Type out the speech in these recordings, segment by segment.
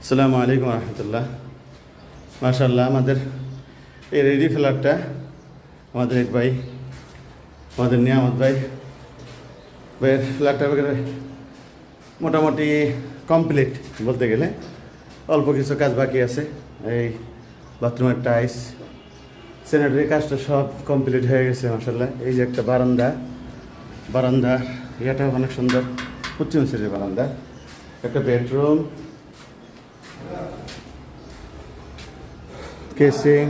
আসসালামু আলাইকুম রহমতুল্লাহ। মাশাআল্লাহ, আমাদের এই রেডি ফ্ল্যাটটা আমাদের এক ভাই, আমাদের নিয়ামত ভাইয়ের ফ্ল্যাটটা মোটামুটি কমপ্লিট বলতে গেলে। অল্প কিছু কাজ বাকি আছে। এই বাথরুমের টাইলস, স্যানিটারি কাজটা সব কমপ্লিট হয়ে গেছে মাশাআল্লাহ। এই যে একটা বারান্দা ইয়েটাও অনেক সুন্দর, পশ্চিম সাইডের বারান্দা। একটা বেডরুম, কেসিং,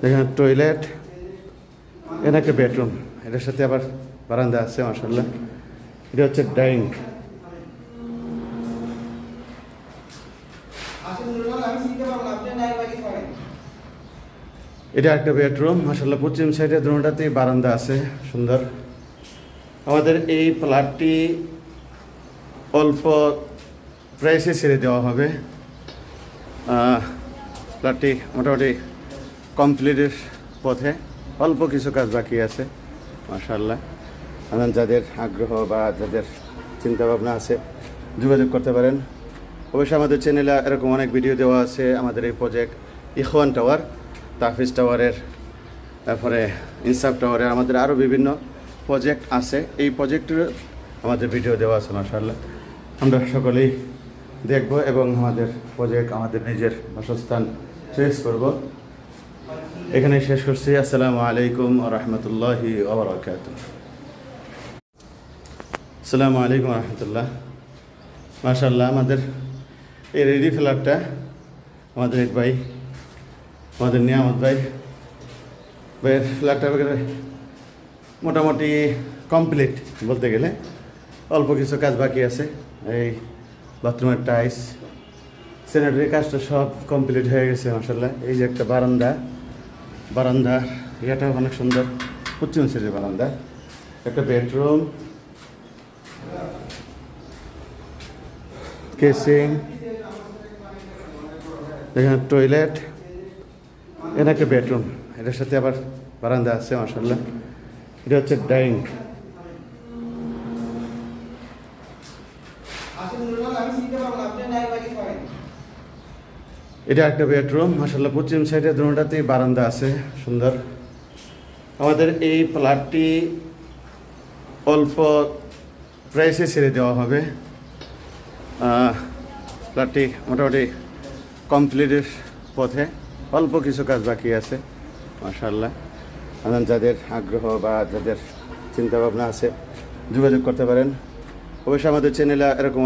এখানে টয়লেট, এটা একটা বেডরুম, এটার সাথে আবার বারান্দা আছে মাশাআল্লাহ। এটা হচ্ছে ডাইনিং। এটা একটা বেডরুম মাশাআল্লাহ। পশ্চিম সাইডে দুটাতেই বারান্দা আছে সুন্দর। আমাদের এই ফ্ল্যাটটি অল্প প্রাইসে ছেড়ে দেওয়া হবে। ফ্ল্যাটটি মোটামুটি কমপ্লিটের পথে, অল্প কিছু কাজ বাকি আছে মাশাআল্লাহ। যাদের আগ্রহ বা যাদের চিন্তাভাবনা আছে যোগাযোগ করতে পারেন। অবশ্যই আমাদের চ্যানেলে এরকম অনেক ভিডিও দেওয়া আছে। আমাদের এই প্রজেক্ট ইখওয়ান টাওয়ার, তাফিজ টাওয়ারের, তারপরে ইনসাফ টাওয়ারের, আমাদের আরও বিভিন্ন প্রজেক্ট আছে। এই প্রজেক্টের আমাদের ভিডিও দেওয়া আছে মাশাআল্লাহ। আমরা সকলেই দেখব এবং আমাদের প্রজেক্ট, আমাদের নিজের বাসস্থান শেষ করব। এখানে শেষ করছি। আসসালামু আলাইকুম ওয়া রাহমাতুল্লাহি ওয়া বারাকাতুহু। আসসালামু আলাইকুম ওয়া রাহমাতুল্লাহ। মাশাআল্লাহ, আমাদের এই রেডি ফ্ল্যাটটা আমাদের এক ভাই, আমাদের নিয়ামত ভাইয়ের ফ্ল্যাটটা মোটামুটি কমপ্লিট বলতে গেলে। অল্প কিছু কাজ বাকি আছে। এই বাথরুমের টাইলস, স্যানিটারি কাজটা সব কমপ্লিট হয়ে গেছে মাশাআল্লাহ। এই যে একটা বারান্দা ইয়েটাও অনেক সুন্দর, পশ্চিম সাইডের বারান্দা। একটা বেডরুম, কেসিং, এখানে টয়লেট, এটা একটা বেডরুম, এটার সাথে আবার বারান্দা আছে মাশাআল্লাহ। এটা হচ্ছে ডাইনিং। এটা একটা বেডরুম মাশাআল্লাহ। পশ্চিম সাইডে দুটাতেই বারান্দা আছে সুন্দর। আমাদের এই ফ্ল্যাটটি অল্প প্রাইসে ছেড়ে দেওয়া হবে। ফ্ল্যাটটি মোটামুটি কমপ্লিটের পথে, অল্প কিছু কাজ বাকি আছে মাশাআল্লাহ। যাদের আগ্রহ বা যাদের চিন্তাভাবনা আছে যোগাযোগ করতে পারেন। অবশ্যই আমাদের চ্যানেলে এরকম